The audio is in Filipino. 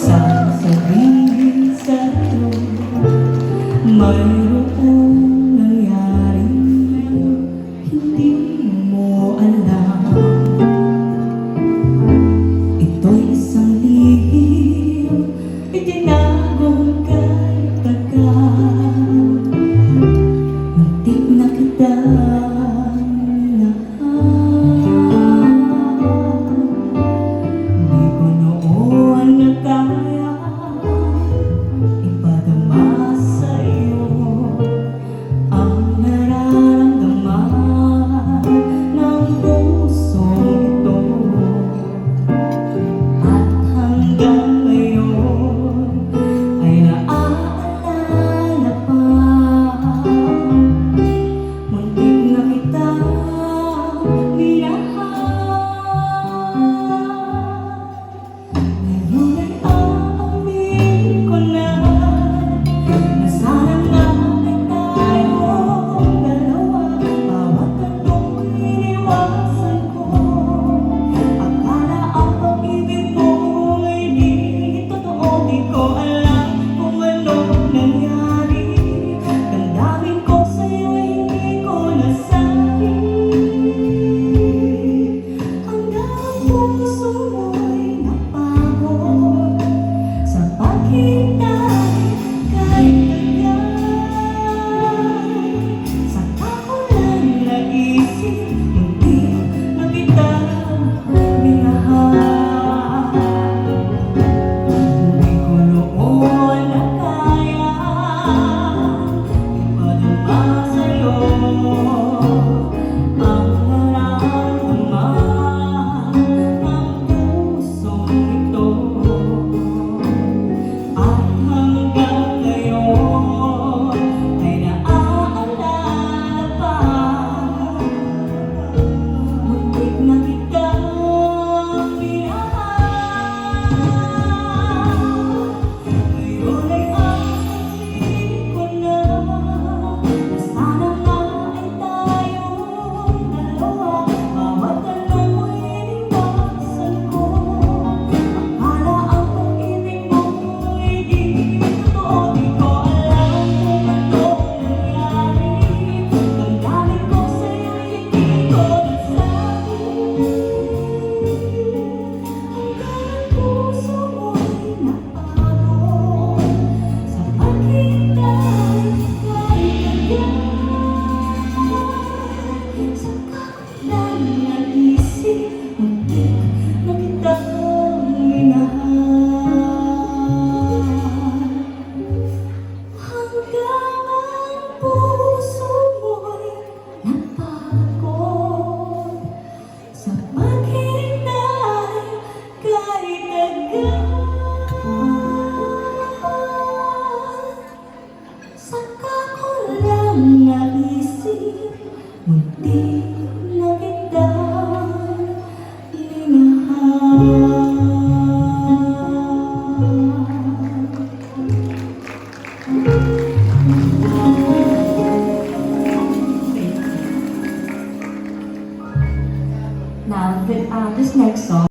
sasabihin sa'yo, mayroong nangyaring hindi mo alam. Ito'y isang lihim, itinagong kay tagal. Muntik na kitang minahal. Di ko noon na kaya ipadama sa'yo ang nararamdaman ng pusong ito. At hanggang ngayon ay naaalala pa. Muntik na kitang minahal. Ngayon ay aamin ko na sana nga ay tayong dalawa. Bawat anong iniwasan ko, akala ang pag-ibig mo ay di totoo. Di ko alam kung anong nangyari. Damdamin ko sa'yo ay hindi ko nasabi. Hanggang ang puso mo'y napagod sa paghintay kay tagal. Saka ko lang naisip, hindi na kita minahal. Hindi ko noon na kaya ipadama sa'yo ang nararamdaman ng pusong ito. At hanggang ngayon ay naaalala pa. Muntik na kitang minahal. Ngayon ay aamin ko na sana nga ay tayong dalawa. Bawat anong iniwasan ko, akala ang pag-ibig mo ay di totoo. Di ko alam kung anong nangyari. Damdamin ko sa'yo ay hindi ko nasabi. Hanggang ang puso mo'y napagod sa paghintay kay tagal. Saka ko lang naisip, muntik na kitang minahal. Hanggang ang puso mo'y napagod sa paghintay kay tagal. Saka ko lang naisip, muntik